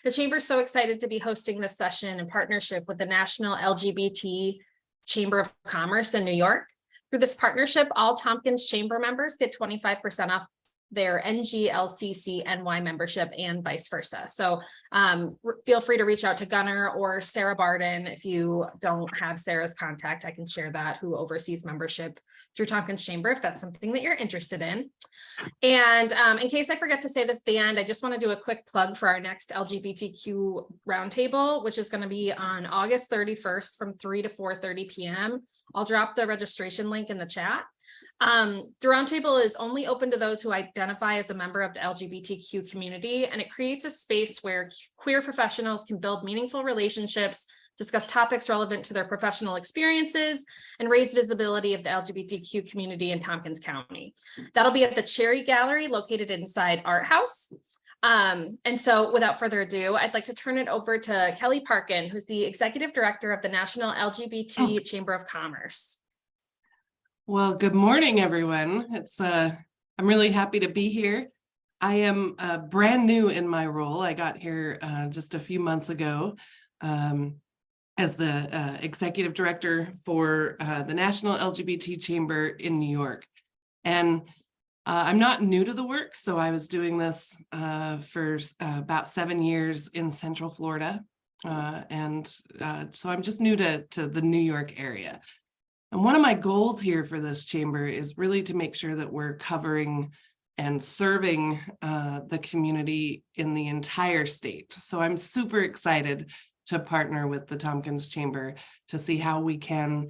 The Chamber is so excited to be hosting this session in partnership with the National LGBT Chamber of Commerce in New York. Through this partnership, all Tompkins Chamber members get 25% off their NGLCC NY membership and vice versa. So feel free to reach out to Gunnar or Sarah Barden. If you don't have Sarah's contact, I can share that, who oversees membership through Tompkins Chamber, if that's something that you're interested in. And in case I forget to say this at the end, I just want to do a quick plug for our next LGBTQ roundtable, which is going to be on August 31st from 3 to 4:30 p.m. I'll drop the registration link in the chat. The roundtable is only open to those who identify as a member of the LGBTQ community, and it creates a space where queer professionals can build meaningful relationships, discuss topics relevant to their professional experiences, and raise visibility of the LGBTQ community in Tompkins County. That'll be at the Cherry Gallery located inside Art House. And so without further ado, I'd like to turn it over to Kelly Parkin, who's the Executive Director of the National LGBT Chamber of Commerce. Well, good morning, everyone. I'm really happy to be here. I am brand new in my role. I got here just a few months ago as the executive director for the National LGBT Chamber in New York. And I'm not new to the work. So I was doing this for about 7 years in Central Florida. So I'm just new to the New York area. And one of my goals here for this chamber is really to make sure that we're covering and serving the community in the entire state. So I'm super excited to partner with the Tompkins Chamber to see how we can,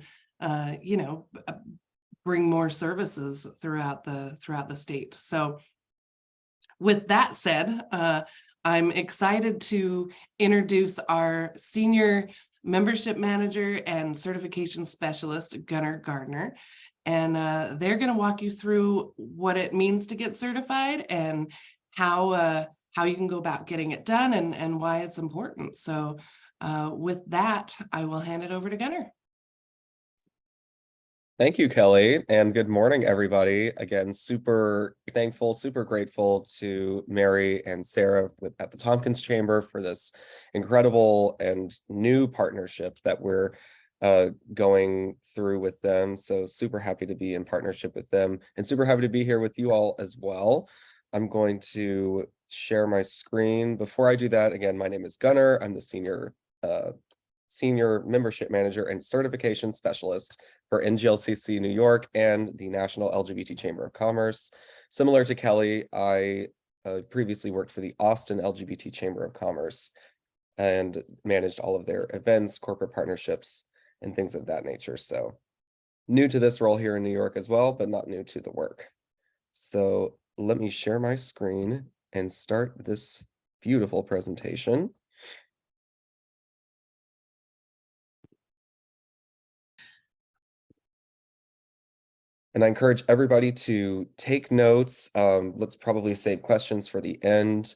bring more services throughout the state. So with that said, I'm excited to introduce our senior membership manager and certification specialist, Gunnar Gardner. And they're going to walk you through what it means to get certified and how you can go about getting it done and why it's important. So with that, I will hand it over to Gunnar. Thank you, Kelly, and good morning, everybody. Again, super thankful, super grateful to Mary and Sarah at the Tompkins Chamber for this incredible and new partnership that we're going through with them. So super happy to be in partnership with them and super happy to be here with you all as well. I'm going to share my screen. Before I do that, again, my name is Gunnar. I'm the senior membership manager and certification specialist for NGLCC New York and the National LGBT Chamber of Commerce. Similar to Kelly, I previously worked for the Austin LGBT Chamber of Commerce and managed all of their events, corporate partnerships, and things of that nature. So new to this role here in New York as well, but not new to the work. So let me share my screen and start this beautiful presentation. And I encourage everybody to take notes. Let's probably save questions for the end.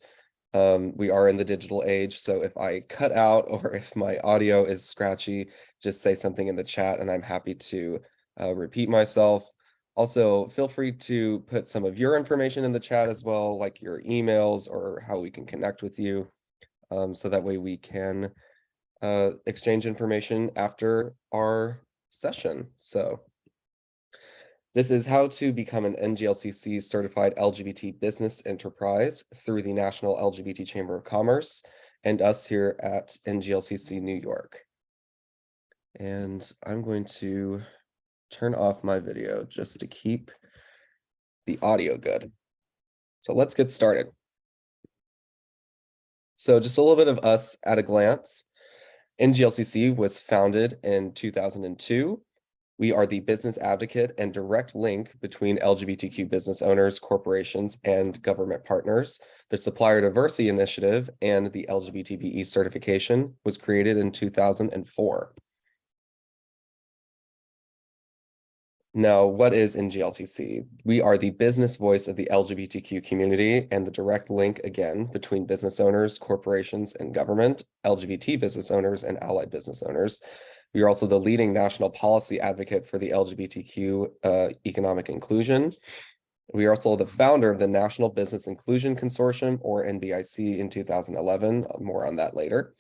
We are in the digital age, so if I cut out or if my audio is scratchy, just say something in the chat and I'm happy to repeat myself. Also, feel free to put some of your information in the chat as well, like your emails or how we can connect with you, so that way we can exchange information after our session. So this is how to become an NGLCC certified LGBT business enterprise through the National LGBT Chamber of Commerce and us here at NGLCC New York. And I'm going to turn off my video just to keep the audio good. So let's get started. So just a little bit of us at a glance. NGLCC was founded in 2002. We are the business advocate and direct link between LGBTQ business owners, corporations, and government partners. The Supplier Diversity Initiative and the LGBTBE certification was created in 2004. Now, what is NGLCC? We are the business voice of the LGBTQ community and the direct link, again, between business owners, corporations, and government, LGBT business owners, and allied business owners. We are also the leading national policy advocate for the LGBTQ economic inclusion. We are also the founder of the National Business Inclusion Consortium, or NBIC, in 2011. More on that later.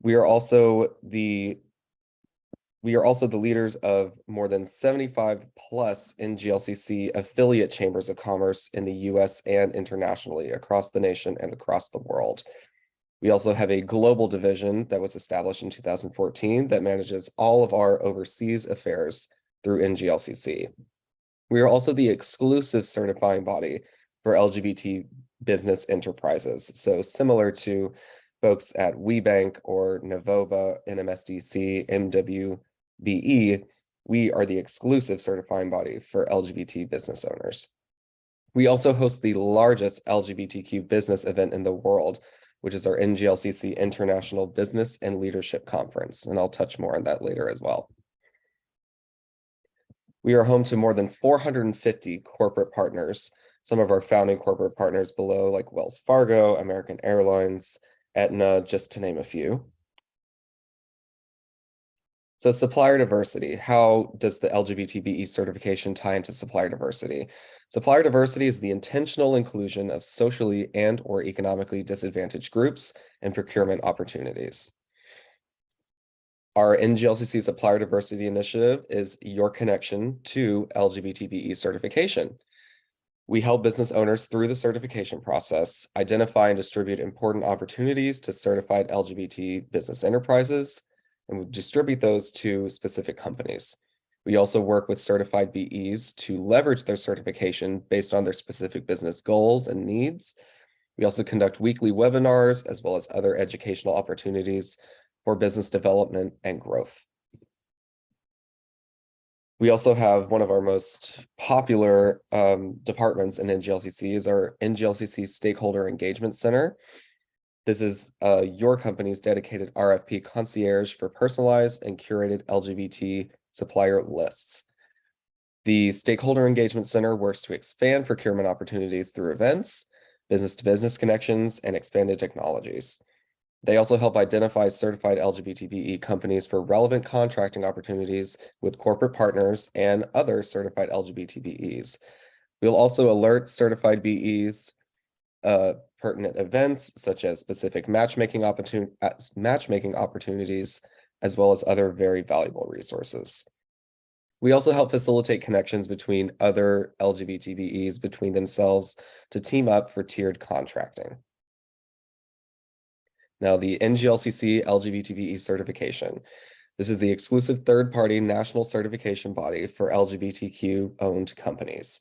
We are also the leaders of more than 75 plus NGLCC affiliate chambers of commerce in the US and internationally, across the nation and across the world. We also have a global division that was established in 2014 that manages all of our overseas affairs through NGLCC. We are also the exclusive certifying body for LGBT business enterprises. So similar to folks at WeBank or Novova, NMSDC, MWBE, we are the exclusive certifying body for LGBT business owners. We also host the largest LGBTQ business event in the world, which is our NGLCC International Business and Leadership Conference, and I'll touch more on that later as well. We are home to more than 450 corporate partners, some of our founding corporate partners below, like Wells Fargo, American Airlines, Aetna, just to name a few. So supplier diversity, how does the LGBTBE certification tie into supplier diversity? Supplier diversity is the intentional inclusion of socially and or economically disadvantaged groups and procurement opportunities. Our NGLCC Supplier Diversity Initiative is your connection to LGBTBE certification. We help business owners through the certification process, identify and distribute important opportunities to certified LGBT business enterprises, and we distribute those to specific companies. We also work with certified BEs to leverage their certification based on their specific business goals and needs. We also conduct weekly webinars as well as other educational opportunities for business development and growth. We also have one of our most popular departments in NGLCC is our NGLCC Stakeholder Engagement Center. This is your company's dedicated RFP concierge for personalized and curated LGBT supplier lists. The Stakeholder Engagement Center works to expand procurement opportunities through events, business-to-business connections, and expanded technologies. They also help identify certified LGBTBE companies for relevant contracting opportunities with corporate partners and other certified LGBTBEs. We'll also alert certified BEs pertinent events such as specific matchmaking opportunities, as well as other very valuable resources. We also help facilitate connections between other LGBTBEs between themselves to team up for tiered contracting. Now, the NGLCC LGBTBE certification. This is the exclusive third-party national certification body for LGBTQ-owned companies.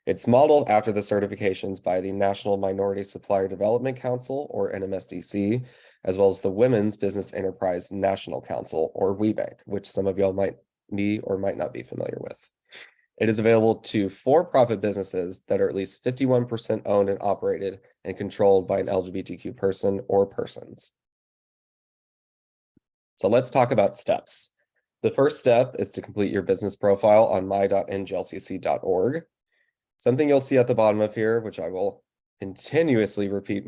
It's modeled after the certifications by the National Minority Supplier Development Council, or NMSDC, as well as the Women's Business Enterprise National Council, or WeBank, which some of y'all might be or might not be familiar with. It is available to for-profit businesses that are at least 51% owned and operated and controlled by an LGBTQ person or persons. So let's talk about steps. The first step is to complete your business profile on my.nglcc.org. Something you'll see at the bottom of here, which I will continuously repeat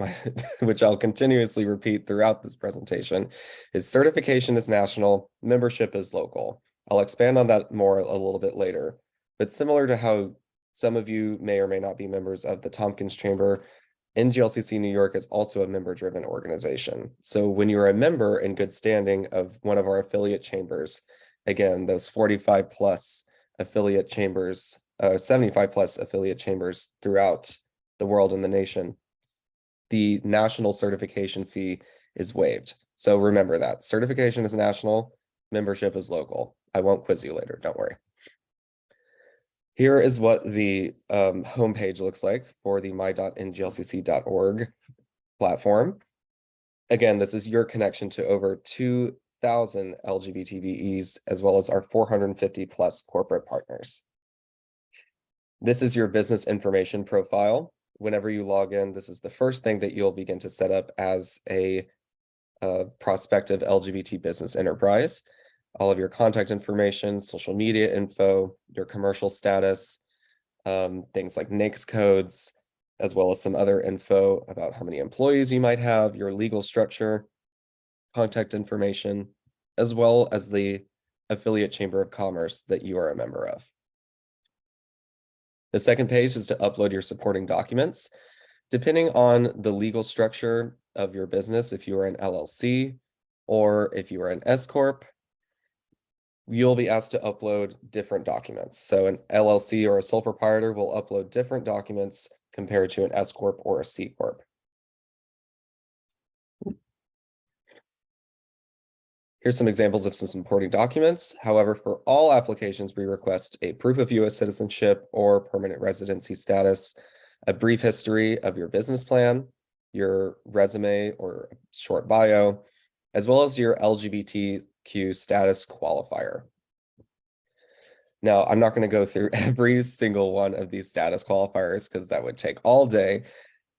throughout this presentation, is certification is national, membership is local. I'll expand on that more a little bit later. But similar to how some of you may or may not be members of the Tompkins Chamber, NGLCC New York is also a member-driven organization. So when you're a member in good standing of one of our affiliate chambers, again, those 45 plus affiliate chambers, 75 plus affiliate chambers throughout the world and the nation, the national certification fee is waived. So remember that certification is national, membership is local. I won't quiz you later, don't worry. Here is what the homepage looks like for the my.nglcc.org platform. Again, this is your connection to over 2,000 LGBTBEs, as well as our 450 plus corporate partners. This is your business information profile. Whenever you log in, this is the first thing that you'll begin to set up as a prospective LGBT business enterprise. All of your contact information, social media info, your commercial status, things like NAICS codes, as well as some other info about how many employees you might have, your legal structure, contact information, as well as the affiliate chamber of commerce that you are a member of. The second page is to upload your supporting documents. Depending on the legal structure of your business, if you are an LLC or if you are an S Corp, you'll be asked to upload different documents. So an LLC or a sole proprietor will upload different documents compared to an S Corp or a C Corp. Here's some examples of some supporting documents. However, for all applications, we request a proof of U.S. citizenship or permanent residency status, a brief history of your business plan, your resume or short bio, as well as your LGBTQ status qualifier. Now, I'm not going to go through every single one of these status qualifiers because that would take all day.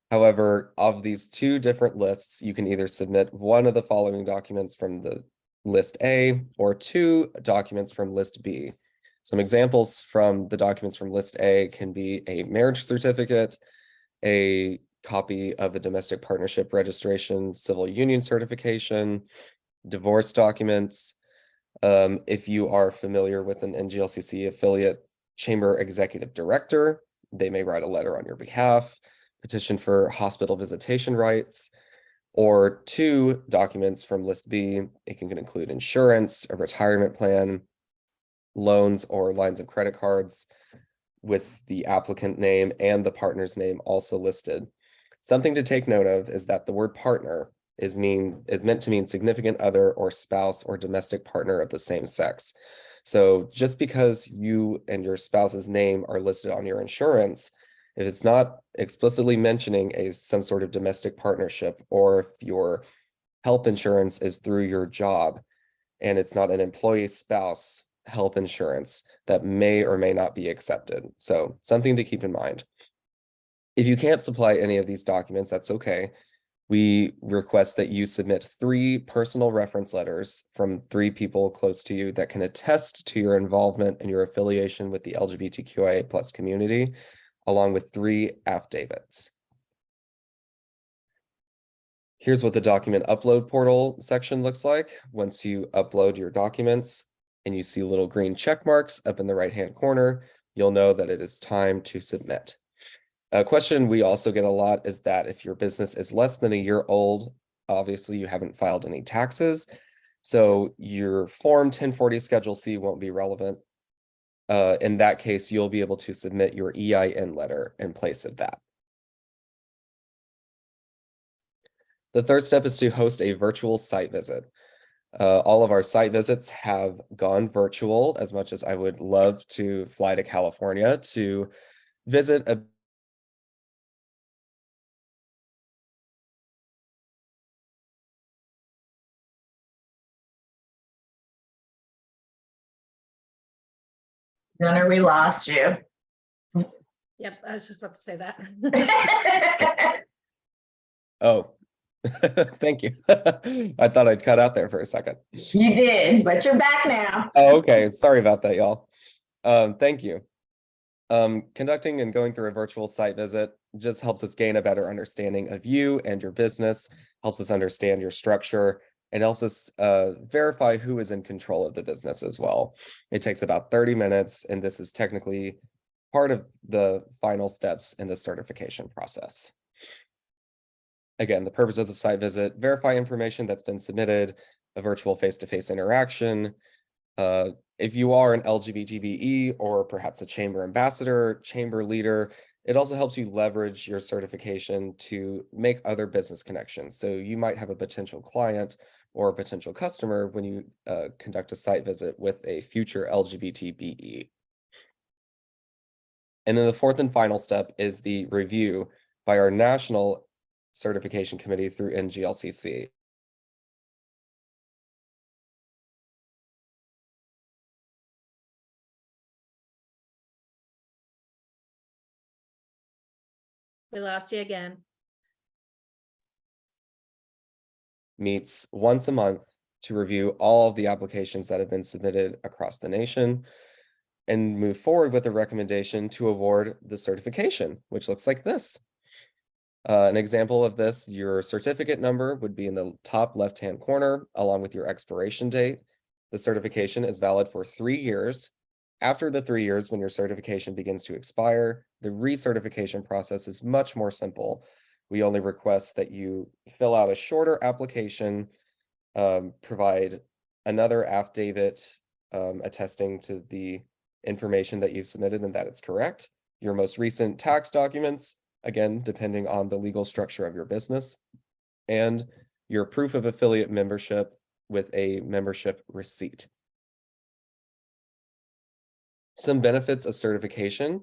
However, of these two different lists, you can either submit one of the following documents from the list A or two documents from list B. Some examples from the documents from list A can be a marriage certificate, a copy of a domestic partnership registration, civil union certification, divorce documents. If you are familiar with an NGLCC affiliate chamber executive director, they may write a letter on your behalf, petition for hospital visitation rights, or two documents from list B. It can include insurance, a retirement plan, loans or lines of credit cards with the applicant name and the partner's name also listed. Something to take note of is that the word partner is meant to mean significant other or spouse or domestic partner of the same sex. So just because you and your spouse's name are listed on your insurance, if it's not explicitly mentioning some sort of domestic partnership, or if your health insurance is through your job and it's not an employee spouse health insurance, that may or may not be accepted. So something to keep in mind. If you can't supply any of these documents, that's okay. We request that you submit 3 personal reference letters from 3 people close to you that can attest to your involvement and your affiliation with the LGBTQIA+ community, along with 3 affidavits. Here's what the document upload portal section looks like. Once you upload your documents and you see little green check marks up in the right-hand corner, you'll know that it is time to submit. A question we also get a lot is that if your business is less than a year old, obviously you haven't filed any taxes, so your Form 1040 Schedule C won't be relevant. In that case, you'll be able to submit your EIN letter in place of that. The third step is to host a virtual site visit. All of our site visits have gone virtual, as much as I would love to fly to California to visit a Gunnar, we lost you. Yep, I was just about to say that. Oh, thank you. I thought I'd cut out there for a second. You did, but you're back now. Oh, okay. Sorry about that, y'all. Thank you. Conducting and going through a virtual site visit just helps us gain a better understanding of you and your business, helps us understand your structure, and helps us verify who is in control of the business as well. It takes about 30 minutes, and this is technically part of the final steps in the certification process. Again, the purpose of the site visit: verify information that's been submitted, a virtual face-to-face interaction. If you are an LGBTBE or perhaps a chamber ambassador, chamber leader, it also helps you leverage your certification to make other business connections. So you might have a potential client or a potential customer when you conduct a site visit with a future LGBTBE. And then the fourth and final step is the review by our national certification committee through NGLCC. We lost you again. Meets once a month to review all of the applications that have been submitted across the nation and move forward with a recommendation to award the certification, which looks like this. An example of this: your certificate number would be in the top left-hand corner along with your expiration date. The certification is valid for 3 years After the 3 years, when your certification begins to expire, the recertification process is much more simple. We only request that you fill out a shorter application, provide another affidavit attesting to the information that you've submitted and that it's correct, your most recent tax documents, again, depending on the legal structure of your business, and your proof of affiliate membership with a membership receipt. Some benefits of certification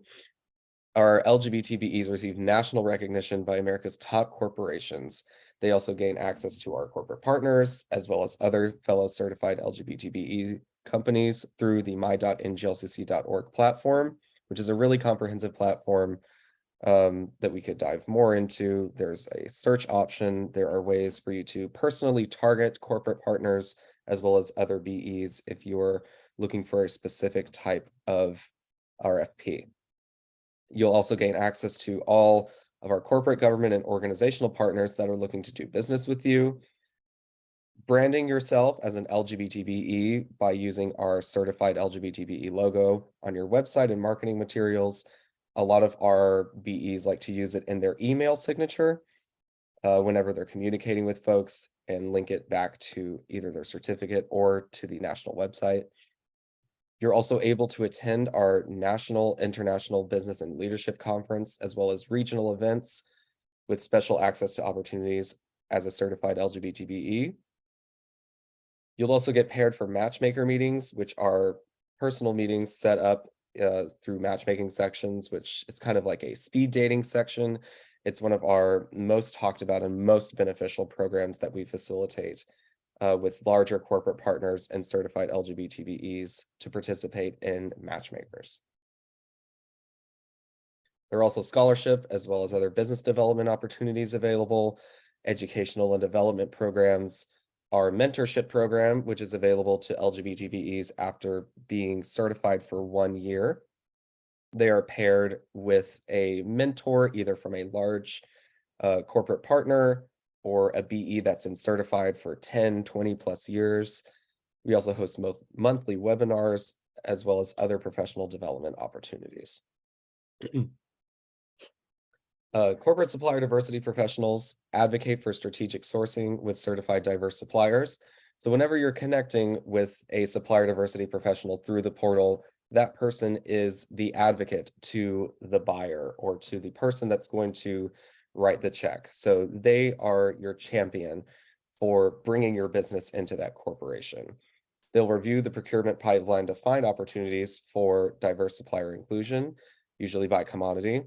are LGBTBEs receive national recognition by America's top corporations. They also gain access to our corporate partners, as well as other fellow certified LGBTBE companies through the my.nglcc.org platform, which is a really comprehensive platform that we could dive more into. There's a search option. There are ways for you to personally target corporate partners, as well as other BEs if you're looking for a specific type of RFP. You'll also gain access to all of our corporate, government, and organizational partners that are looking to do business with you. Branding yourself as an LGBTBE by using our certified LGBTBE logo on your website and marketing materials. A lot of our BEs like to use it in their email signature whenever they're communicating with folks, and link it back to either their certificate or to the national website. You're also able to attend our National International Business and Leadership Conference, as well as regional events with special access to opportunities as a certified LGBTBE. You'll also get paired for matchmaker meetings, which are personal meetings set up through matchmaking sections, which is kind of like a speed dating section. It's one of our most talked about and most beneficial programs that we facilitate with larger corporate partners and certified LGBTBEs to participate in matchmakers. There are also scholarship as well as other business development opportunities available, educational and development programs, our mentorship program, which is available to LGBTBEs after being certified for 1 year. They are paired with a mentor, either from a large corporate partner or a BE that's been certified for 10, 20 plus years. We also host monthly webinars, as well as other professional development opportunities. Corporate supplier diversity professionals advocate for strategic sourcing with certified diverse suppliers. So whenever you're connecting with a supplier diversity professional through the portal, that person is the advocate to the buyer or to the person that's going to write the check. So they are your champion for bringing your business into that corporation. They'll review the procurement pipeline to find opportunities for diverse supplier inclusion, usually by commodity.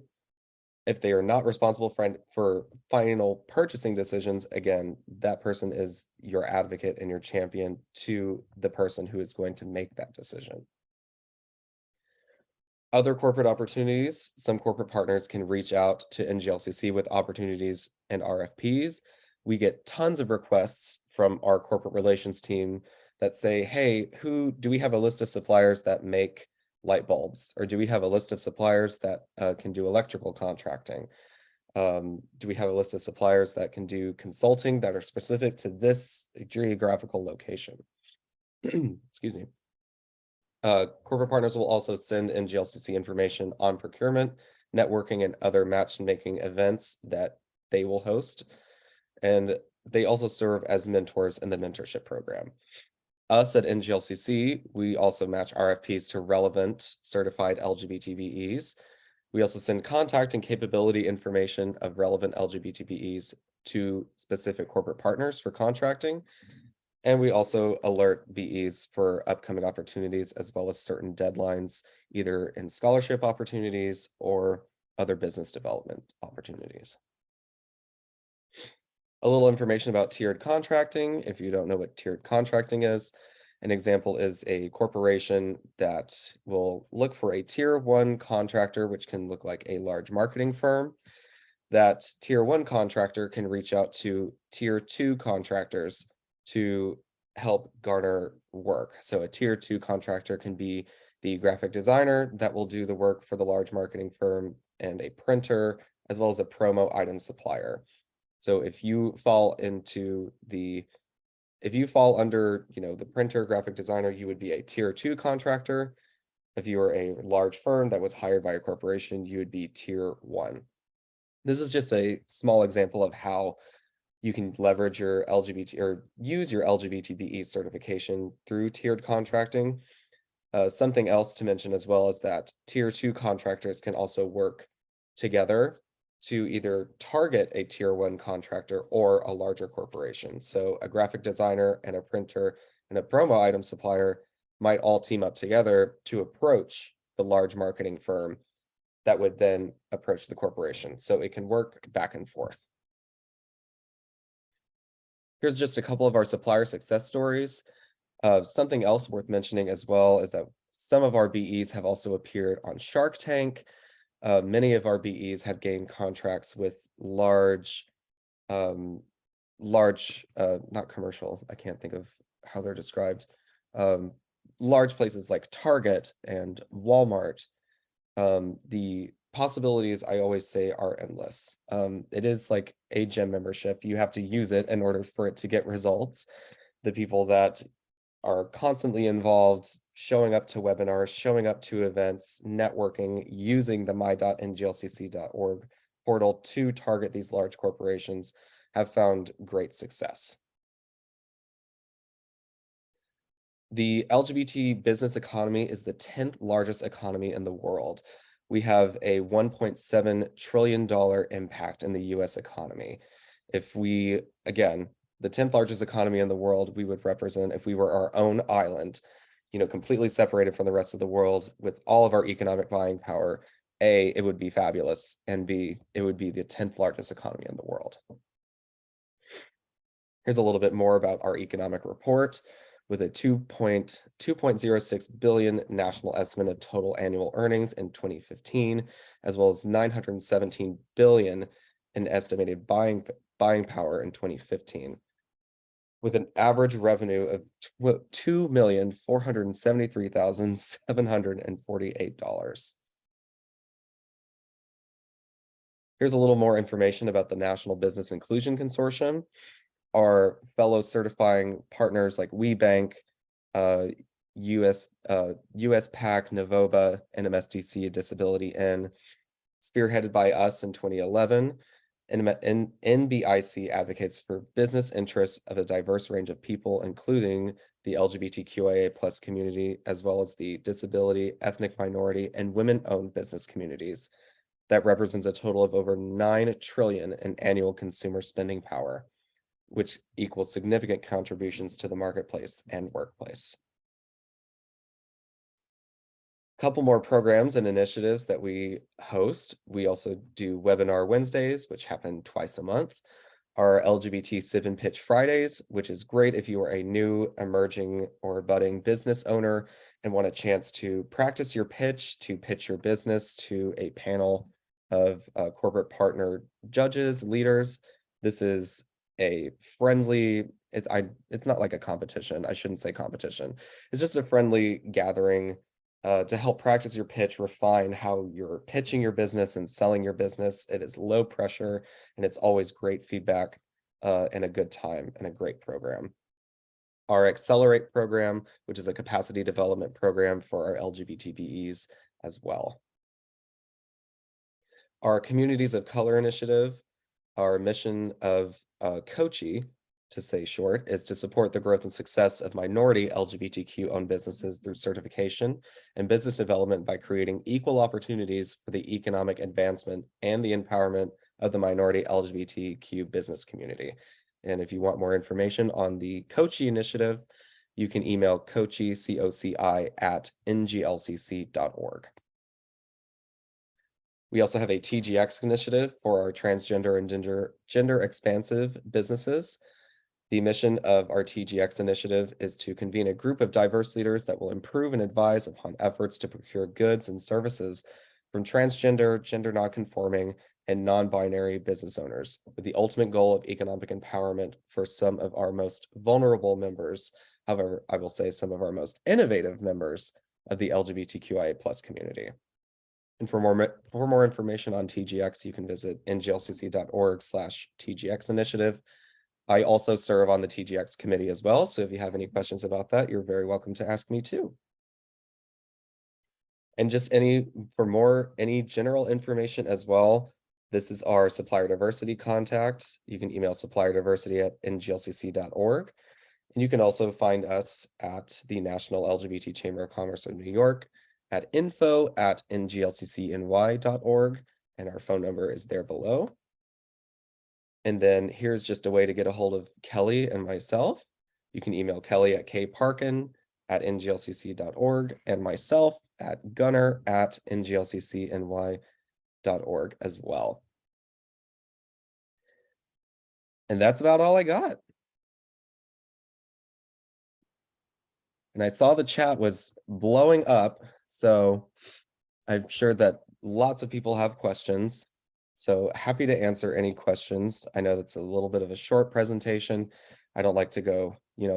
If they are not responsible for final purchasing decisions, again, that person is your advocate and your champion to the person who is going to make that decision. Other corporate opportunities, some corporate partners can reach out to NGLCC with opportunities and RFPs. We get tons of requests from our corporate relations team that say, hey, do we have a list of suppliers that make light bulbs? Or do we have a list of suppliers that can do electrical contracting? Do we have a list of suppliers that can do consulting that are specific to this geographical location? Excuse me. Corporate partners will also send NGLCC information on procurement, networking, and other matchmaking events that they will host. And they also serve as mentors in the mentorship program. Us at NGLCC, we also match RFPs to relevant certified LGBTBEs. We also send contact and capability information of relevant LGBTBEs to specific corporate partners for contracting. And we also alert BEs for upcoming opportunities, as well as certain deadlines, either in scholarship opportunities or other business development opportunities. A little information about tiered contracting. If you don't know what tiered contracting is, an example is a corporation that will look for a tier 1 contractor, which can look like a large marketing firm. That tier 1 contractor can reach out to tier 2 contractors to help garner work. So a tier 2 contractor can be the graphic designer that will do the work for the large marketing firm, and a printer, as well as a promo item supplier. So if you fall under, the printer graphic designer, you would be a tier 2 contractor. If you were a large firm that was hired by a corporation, you would be tier 1. This is just a small example of how you can leverage your LGBT or use your LGBTBE certification through tiered contracting. Something else to mention as well is that tier 2 contractors can also work together to either target a tier 1 contractor or a larger corporation. So a graphic designer and a printer and a promo item supplier might all team up together to approach the large marketing firm that would then approach the corporation. So it can work back and forth. Here's just a couple of our supplier success stories. Something else worth mentioning as well is that some of our BEs have also appeared on Shark Tank. Many of our BEs have gained contracts with large, not commercial, I can't think of how they're described, large places like Target and Walmart. The possibilities, I always say, are endless. It is like a gym membership. You have to use it in order for it to get results. The people that are constantly involved, showing up to webinars, showing up to events, networking, using the my.nglcc.org portal to target these large corporations have found great success. The LGBT business economy is the 10th largest economy in the world. We have a $1.7 trillion impact in the US economy. If we, again, the 10th largest economy in the world, we would represent, if we were our own island, completely separated from the rest of the world with all of our economic buying power, A, it would be fabulous, and B, it would be the 10th largest economy in the world. Here's a little bit more about our economic report. With a 2.06 billion national estimate of total annual earnings in 2015, as well as 917 billion in estimated buying power in 2015. With an average revenue of $2,473,748. Here's a little more information about the National Business Inclusion Consortium. Our fellow certifying partners like WeBank, US PAC, Novoba, and MSDC Disability N, spearheaded by us in 2011. NBIC advocates for business interests of a diverse range of people, including the LGBTQIA+ community, as well as the disability, ethnic minority, and women-owned business communities. That represents a total of over 9 trillion in annual consumer spending power, which equals significant contributions to the marketplace and workplace. A couple more programs and initiatives that we host. We also do Webinar Wednesdays, which happen twice a month. Our LGBT Sip and Pitch Fridays, which is great if you are a new, emerging, or budding business owner and want a chance to practice your pitch, to pitch your business to a panel of corporate partner judges, leaders. This is a friendly, it's not like a competition. I shouldn't say competition. It's just a friendly gathering to help practice your pitch, refine how you're pitching your business and selling your business. It is low pressure and it's always great feedback and a good time and a great program. Our Accelerate program, which is a capacity development program for our LGBTBEs as well. Our Communities of Color initiative, our mission of COCHI, to say short, is to support the growth and success of minority LGBTQ-owned businesses through certification and business development by creating equal opportunities for the economic advancement and the empowerment of the minority LGBTQ business community. And if you want more information on the COCHI initiative, you can email COCHI, COCI, @nglcc.org. We also have a TGX initiative for our transgender and gender expansive businesses. The mission of our TGX initiative is to convene a group of diverse leaders that will improve and advise upon efforts to procure goods and services from transgender, gender nonconforming, and non-binary business owners, with the ultimate goal of economic empowerment for some of our most vulnerable members. However, I will say some of our most innovative members of the LGBTQIA+ community. And for more information on TGX, you can visit nglcc.org/TGX initiative. I also serve on the TGX committee as well. So if you have any questions about that, you're very welcome to ask me too. And just any general information as well, this is our supplier diversity contact. You can email supplierdiversity@nglcc.org. And you can also find us at the National LGBT Chamber of Commerce of New York at info@nglccNY.org. And our phone number is there below. And then here's just a way to get a hold of Kelly and myself. You can email Kelly at kparkin@nglcc.org and myself at gunner@nglccny.org as well. And that's about all I got. And I saw the chat was blowing up, so I'm sure that lots of people have questions. So happy to answer any questions. I know that's a little bit of a short presentation. I don't like to go,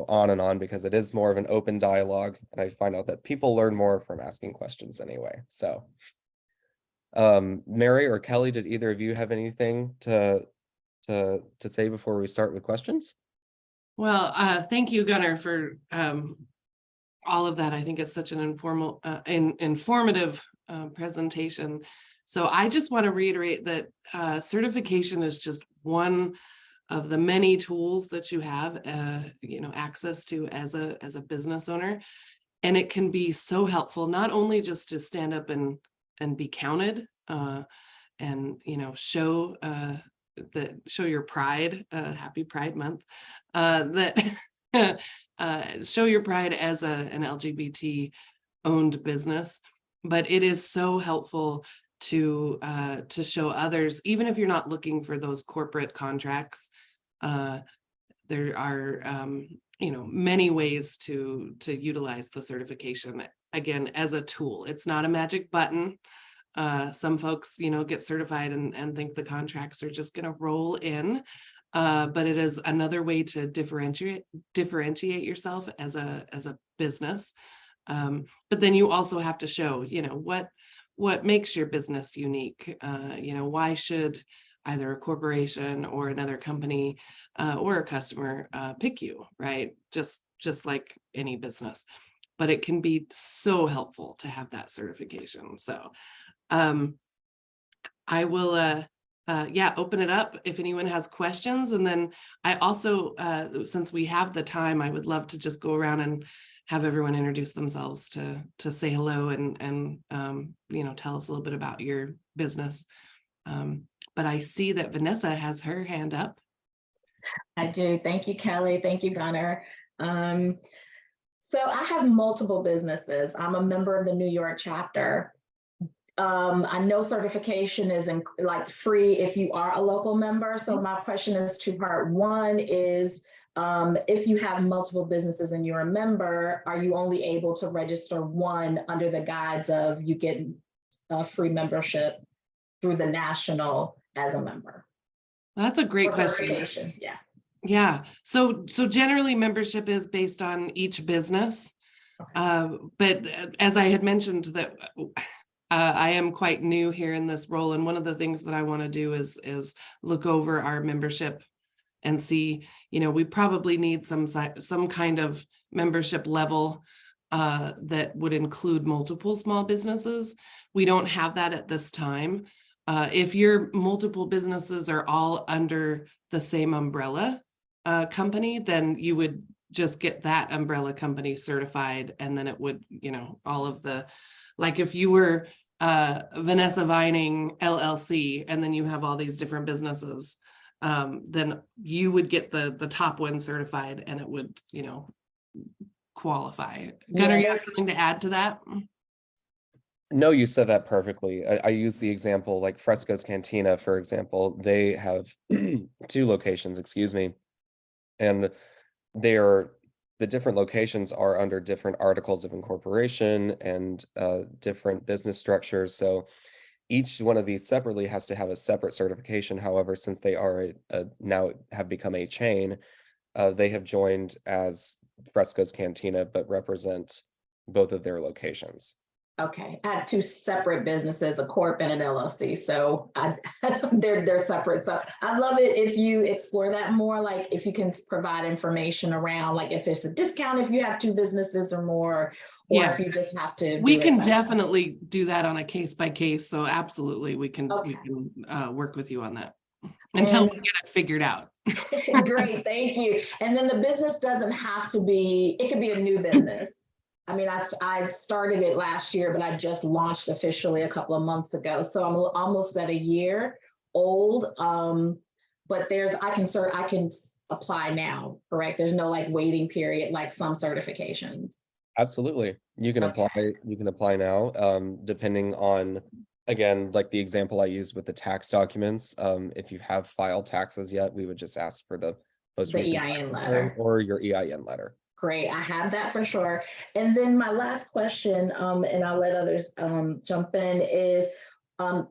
on and on because it is more of an open dialogue, and I find out that people learn more from asking questions anyway. So, Mary or Kelly, did either of you have anything to say before we start with questions? Well, thank you, Gunnar, for all of that. I think it's such an informative presentation. So I just want to reiterate that certification is just one of the many tools that you have, access to as a business owner, and it can be so helpful not only just to stand up and be counted, and show your pride. Happy Pride Month. Show your pride as an LGBT owned business, but it is so helpful to show others, even if you're not looking for those corporate contracts. There are many ways to utilize the certification, again, as a tool. It's not a magic button. Some folks get certified and think the contracts are just going to roll in, but it is another way to differentiate yourself as a business. But then you also have to show what makes your business unique. Why should either a corporation or another company or a customer pick you, right? Just like any business. But it can be so helpful to have that certification. So I will open it up if anyone has questions. And then I also, since we have the time, I would love to just go around and have everyone introduce themselves to say hello and tell us a little bit about your business. But I see that Vanessa has her hand up. I do. Thank you, Kelly. Thank you, Gunnar. So I have multiple businesses. I'm a member of the New York chapter. I know certification is free if you are a local member. So my question is two-part. One is, if you have multiple businesses and you're a member, are you only able to register one under the guise of you get a free membership through the national as a member? That's a great question. Yeah. Yeah. So generally membership is based on each business. Okay. But as I had mentioned that I am quite new here in this role. And one of the things that I want to do is look over our membership and see, we probably need some kind of membership level that would include multiple small businesses. We don't have that at this time. If your multiple businesses are all under the same umbrella company, then you would just get that umbrella company certified. And then it would, all of the, like if you were Vanessa Vining LLC, and then you have all these different businesses, then you would get the top one certified and it would, qualify. Gunnar, you have something to add to that? No, you said that perfectly. I use the example like Fresco's Cantina, for example. They have 2 locations, and the different locations are under different articles of incorporation and different business structures. So each one of these separately has to have a separate certification. However, since they are now have become a chain, they have joined as Fresco's Cantina, but represent both of their locations. Okay, I have two separate businesses, a corp and an LLC. So they're separate. So I'd love it if you explore that more, like if you can provide information around, like if it's a discount if you have two businesses or more, or Yeah. if you just have to. We do it can separately. definitely do that on a case by case. So absolutely, we can Okay. work with you on that until we And- get it figured out. Great, thank you. And then the business doesn't have to be, it could be a new business. I mean, I started it last year, but I just launched officially a couple of months ago. So I'm almost at a year old. But I can apply now, correct? There's no like waiting period, like some certifications. Absolutely. You can apply, now, depending on, again, like the example I used with the tax documents. If you have filed taxes yet, we would just ask for the most The recent EIN tax return letter. or your EIN letter. Great, I have that for sure. And then my last question, and I'll let others jump in, is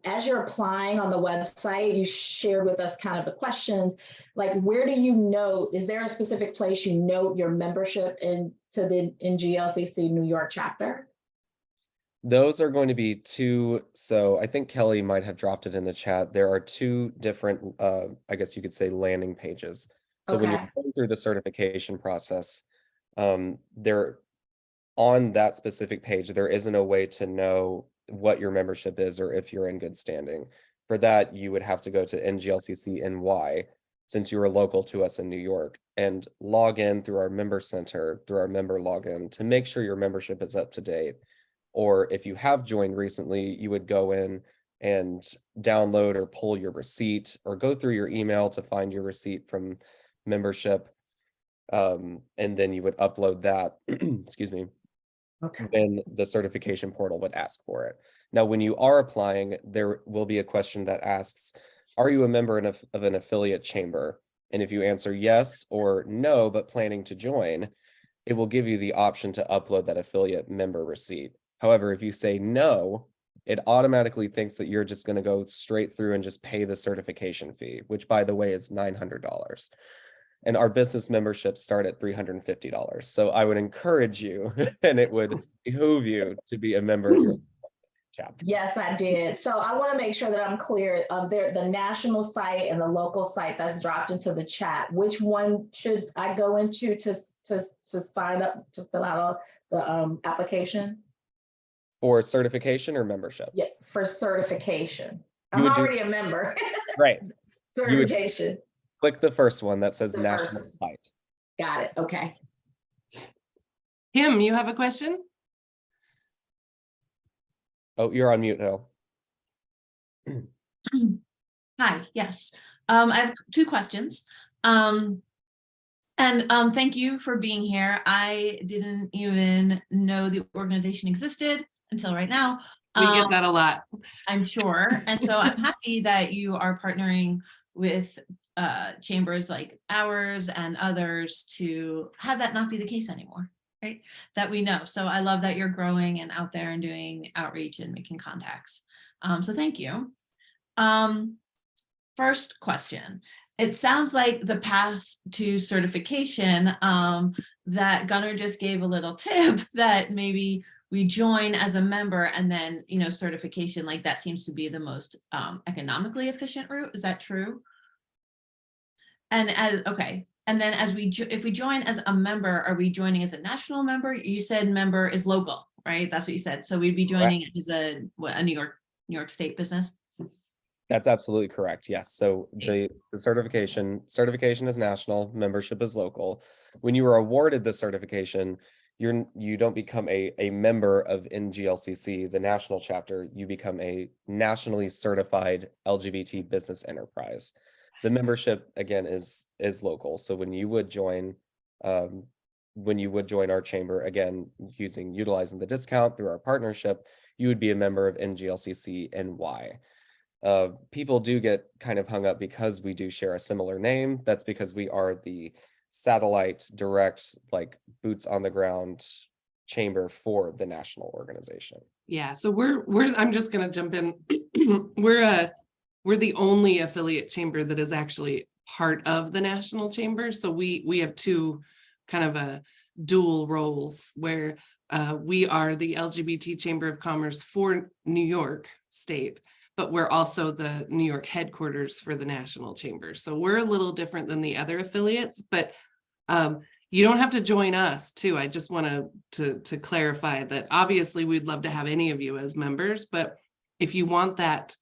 as you're applying on the website, you shared with us kind of the questions, like where do you note, is there a specific place you note your membership into the NGLCC New York chapter? Those are going to be two. So I think Kelly might have dropped it in the chat. There are two different, I guess you could say, landing pages. So when you're Okay. going through the certification process, there on that specific page, there isn't a way to know what your membership is or if you're in good standing. For that, you would have to go to NGLCC NY, since you are local to us in New York, and log in through our member center, through our member login to make sure your membership is up to date. Or if you have joined recently, you would go in and download or pull your receipt or go through your email to find your receipt from membership. And then you would upload that, excuse me, Okay. then the certification portal would ask for it. Now, when you are applying, there will be a question that asks, are you a member of an affiliate chamber? And if you answer yes or no, but planning to join, it will give you the option to upload that affiliate member receipt. However, if you say no, it automatically thinks that you're just going to go straight through and just pay the certification fee, which, by the way, is $900. And our business memberships start at $350. So I would encourage you, and it would behoove you to be a member of your chapter. Yes, I did. So I want to make sure that I'm clear. The national site and the local site that's dropped into the chat. Which one should I go into to sign up to fill out the application? For certification or membership? Yeah, for certification. You I'm would do- already a member. Right. Certification. Click the first one that says The national first site. Got it. Okay. Kim, you have a question? Oh, you're on mute now. Hi, yes. I have two questions. Thank you for being here. I didn't even know the organization existed until right now. We get that a lot. I'm sure. And so I'm happy that you are partnering with chambers like ours and others to have that not be the case anymore, right? That we know. So I love that you're growing and out there and doing outreach and making contacts. So thank you. First question. It sounds like the path to certification that Gunnar just gave a little tip that maybe we join as a member and then, certification, like that seems to be the most economically efficient route. Is that true? And then if we join as a member, are we joining as a national member? You said member is local, right? That's what you said. So we'd be joining as a New York State business. That's absolutely correct. Yes. So the certification is national, membership is local. When you are awarded the certification, you don't become a member of NGLCC, the national chapter. You become a nationally certified LGBT business enterprise. The membership, again, is local. So when you would join our chamber, again, utilizing the discount through our partnership, you would be a member of NGLCC NY. People do get kind of hung up because we do share a similar name. That's because we are the satellite direct, like boots on the ground chamber for the national organization. Yeah, so I'm just gonna jump in. We're the only affiliate chamber that is actually part of the national chamber. So we have two kind of dual roles where we are the LGBT Chamber of Commerce for New York State, but we're also the New York headquarters for the National Chamber. So we're a little different than the other affiliates, but you don't have to join us too. I just want to clarify that obviously we'd love to have any of you as members, but if you want that,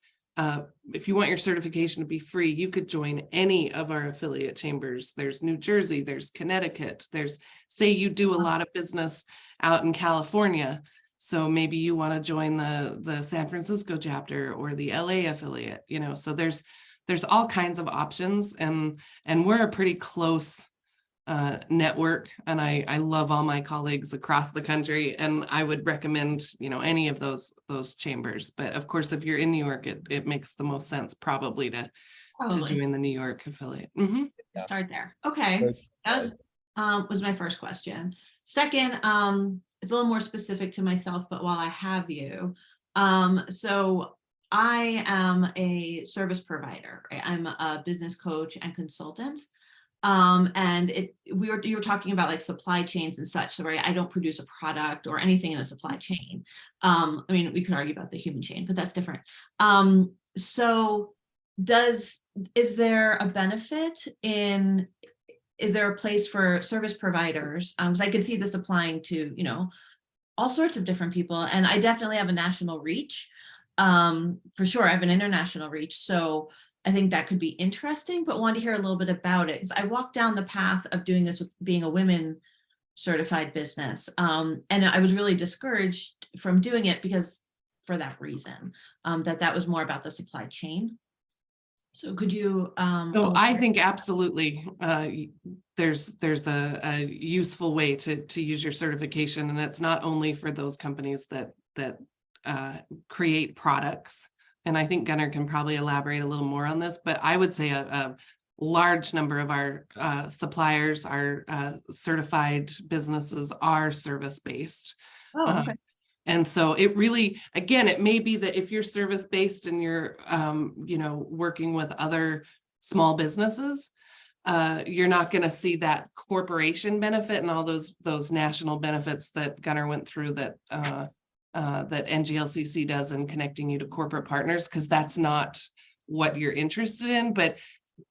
if you want your certification to be free, you could join any of our affiliate chambers. There's New Jersey, there's Connecticut, there's, say you do a lot of business out in California. So maybe you want to join the San Francisco chapter or the LA affiliate, you know, so there's all kinds of options, and we're a pretty close network, and I love all my colleagues across the country, and I would recommend, you know, any of those chambers. But of course, if you're in New York, it makes the most sense probably to join the New York affiliate. Mm-hmm. Yeah. Start there. Okay, that was my first question. Second, it's a little more specific to myself, but while I have you, so I am a service provider. Right? I'm a business coach and consultant. And you were talking about like supply chains and such, so right? I don't produce a product or anything in a supply chain. I mean, we could argue about the human chain, but that's different. So is there a benefit is there a place for service providers? So I could see this applying to, you know, all sorts of different people, and I definitely have a national reach. For sure, I have an international reach. So I think that could be interesting, but wanted to hear a little bit about it, because I walked down the path of doing this with being a women certified business. And I was really discouraged from doing it because for that reason, that was more about the supply chain. So could you? So I think absolutely there's a useful way to use your certification, and it's not only for those companies that create products. And I think Gunnar can probably elaborate a little more on this, but I would say a large number of our suppliers, our certified businesses are service-based. Oh, okay. And so it really, again, it may be that if you're service-based and you're, you know, working with other small businesses, you're not going to see that corporation benefit and all those national benefits that Gunnar went through that NGLCC does in connecting you to corporate partners, because that's not what you're interested in. But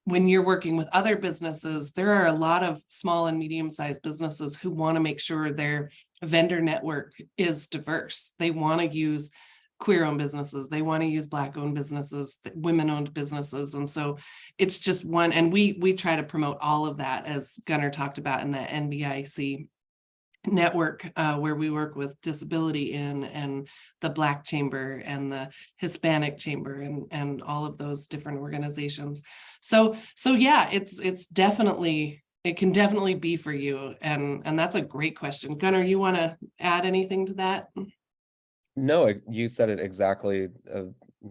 when you're working with other businesses, there are a lot of small and medium-sized businesses who want to make sure their vendor network is diverse. They want to use queer-owned businesses. They want to use Black-owned businesses, women-owned businesses. And so it's just one, and we try to promote all of that, as Gunnar talked about in the NBIC network, where we work with disability and the Black Chamber and the Hispanic Chamber and all of those different organizations. So yeah, it's definitely, it can definitely be for you. And that's a great question. Gunnar, you want to add anything to that? No, you said it exactly,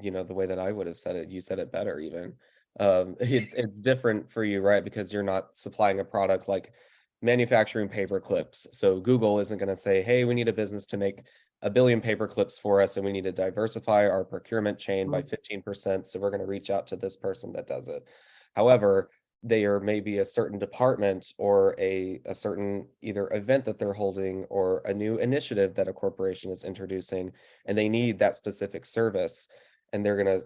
you know, the way that I would have said it. You said it better even. It's different for you, right? Because you're not supplying a product like manufacturing paper clips. So Google isn't going to say, hey, we need a business to make 1 billion paper clips for us, and we need to diversify our procurement chain by 15%. So we're going to reach out to this person that does it. However, there may be a certain department or a certain either event that they're holding or a new initiative that a corporation is introducing, and they need that specific service. And they're going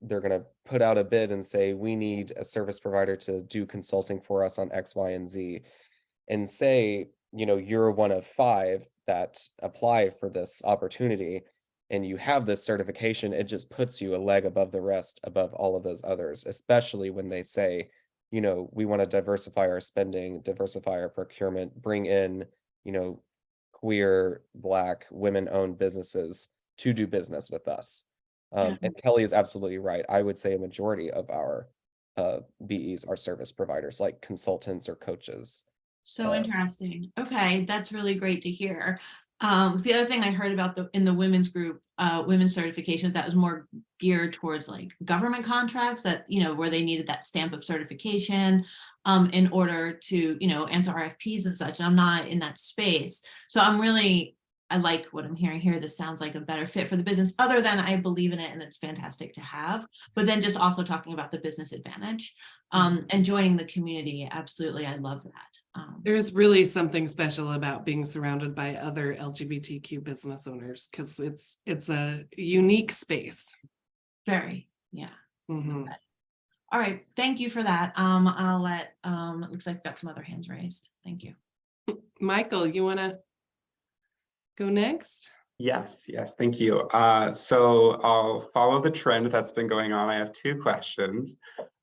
to put out a bid and say, we need a service provider to do consulting for us on X, Y, and Z. And say, you know, you're one of 5 that apply for this opportunity and you have this certification, it just puts you a leg above the rest, above all of those others, especially when they say, you know, we want to diversify our spending, diversify our procurement, bring in, you know, queer, Black, women-owned businesses to do business with us. And Kelly is absolutely right. I would say a majority of our BEs are service providers, like consultants or coaches. So interesting. Okay, that's really great to hear. So the other thing I heard about in the women's group, women's certifications, that was more geared towards like government contracts that, you know, where they needed that stamp of certification in order to, you know, answer RFPs and such. And I'm not in that space. So I'm really, I like what I'm hearing here. This sounds like a better fit for the business, other than I believe in it and it's fantastic to have, but then just also talking about the business advantage and joining the community. Absolutely. I love that. There's really something special about being surrounded by other LGBTQ business owners, because it's a unique space. Very, yeah. Mhm. All right. Thank you for that. I'll let, it looks like we've got some other hands raised. Thank you. Michael, you want to go next? Yes, thank you. So I'll follow the trend that's been going on. I have two questions.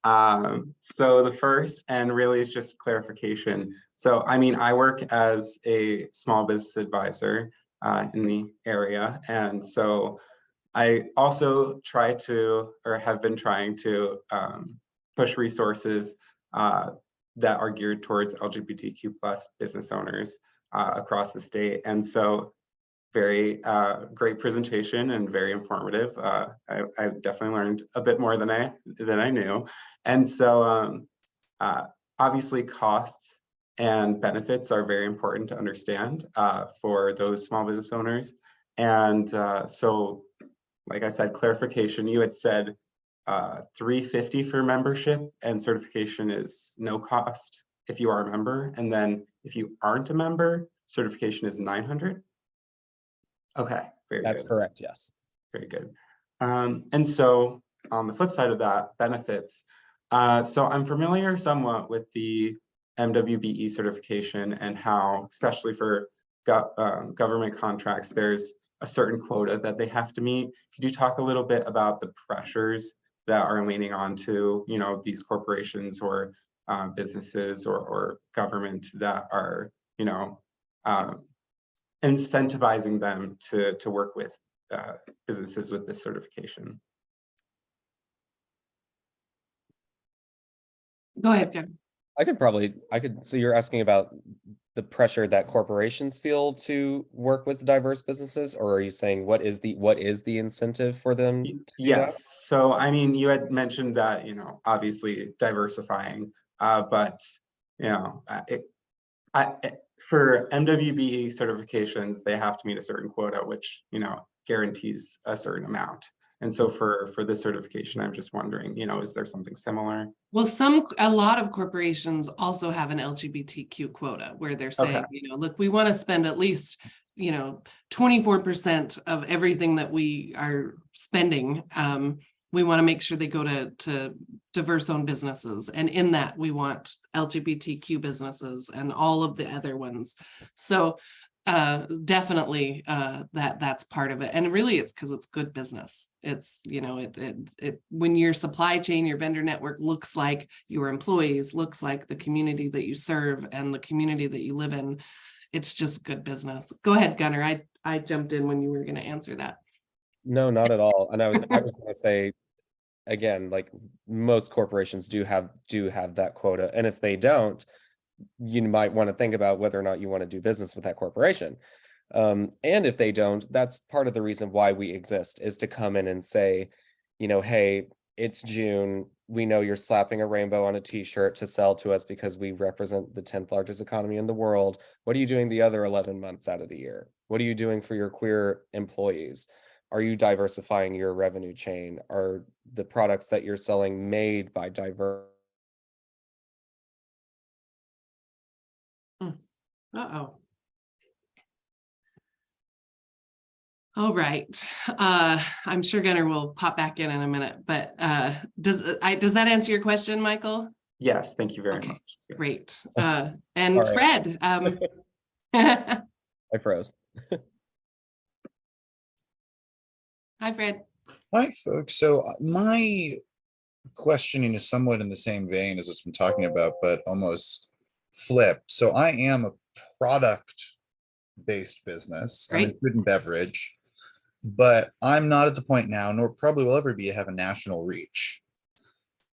So the first, and really is just clarification. So, I mean, I work as a small business advisor in the area. And so I also try to, or have been trying to push resources that are geared towards LGBTQ plus business owners across the state. And so very great presentation and very informative. I definitely learned a bit more than I knew. And so obviously costs and benefits are very important to understand for those small business owners. And so, like I said, clarification, you had said $350 for membership, and certification is no cost if you are a member. And then if you aren't a member, certification is $900. Okay, very good. That's correct, yes. Very good. And so on the flip side of that, benefits. So I'm familiar somewhat with the MWBE certification and how, especially for government contracts, there's a certain quota that they have to meet. Could you talk a little bit about the pressures that are leaning onto, you know, these corporations or businesses or government that are, you know, incentivizing them to work with businesses with this certification? Go ahead, Ken. So you're asking about the pressure that corporations feel to work with diverse businesses, or are you saying what is the incentive for them to do that? Yes. So, I mean, you had mentioned that, you know, obviously diversifying, but, you know, for MWBE certifications, they have to meet a certain quota, which, you know, guarantees a certain amount. And so for this certification, I'm just wondering, you know, is there something similar? Well, a lot of corporations also have an LGBTQ quota where they're saying, Okay. you know, look, we want to spend at least, you know, 24% of everything that we are spending. We want to make sure they go to diverse-owned businesses. And in that, we want LGBTQ businesses and all of the other ones. So definitely that's part of it. And really it's because it's good business. It's, you know, it when your supply chain, your vendor network looks like your employees, looks like the community that you serve and the community that you live in, it's just good business. Go ahead, Gunnar. I jumped in when you were going to answer that. No, not at all. And I was going to say, again, like most corporations do have that quota. And if they don't, you might want to think about whether or not you want to do business with that corporation. And if they don't, that's part of the reason why we exist, is to come in and say, you know, hey, it's June. We know you're slapping a rainbow on a t-shirt to sell to us because we represent the 10th largest economy in the world. What are you doing the other 11 months out of the year? What are you doing for your queer employees? Are you diversifying your revenue chain? Are the products that you're selling made by diverse? Uh-oh. All right. I'm sure Gunnar will pop back in a minute, but does that answer your question, Michael? Yes, thank you very Okay, much. Yes. great. And All right. Fred. I froze. Hi, Fred. Hi, folks. So my questioning is somewhat in the same vein as what's been talking about, but almost flipped. So I am a product-based business. I'm in Great. food and beverage, but I'm not at the point now, nor probably will ever be, to have a national reach.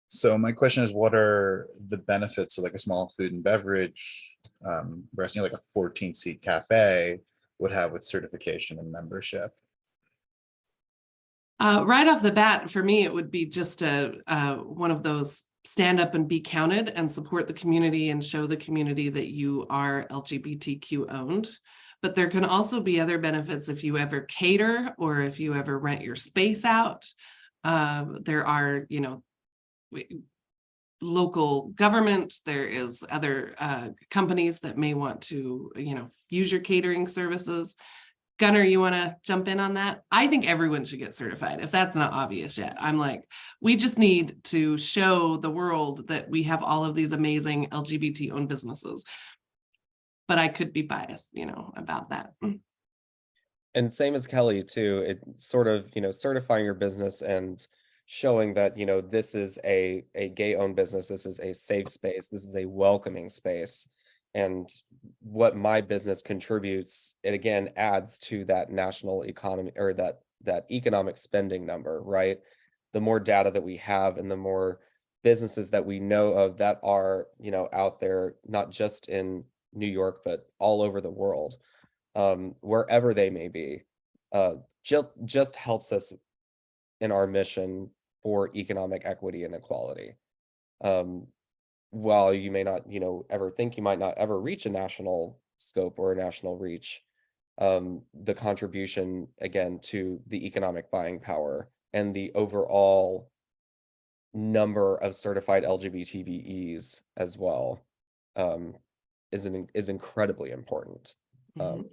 So my question is, what are the benefits of like a small food and beverage restaurant, you know, like a 14-seat cafe would have with certification and membership? Right off the bat, for me, it would be just one of those stand up and be counted and support the community and show the community that you are LGBTQ owned. but there can also be other benefits if you ever cater or if you ever rent your space out. There are, local government, there is other companies that may want to, use your catering services. Gunnar, you want to jump in on that? I think everyone should get certified, if that's not obvious yet. I'm like, we just need to show the world that we have all of these amazing LGBT owned businesses. But I could be biased, about that. And same as Kelly too, it sort of, certifying your business and showing that, this is a gay owned business, this is a safe space, this is a welcoming space. And what my business contributes, it again adds to that national economy, or that economic spending number, right? The more data that we have and the more businesses that we know of that are, out there, not just in New York, but all over the world, wherever they may be, just helps us in our mission for economic equity and equality. While you may not, ever think you might not ever reach a national scope or a national reach, the contribution again to the economic buying power and the overall number of certified LGBTBEs as well is incredibly important. And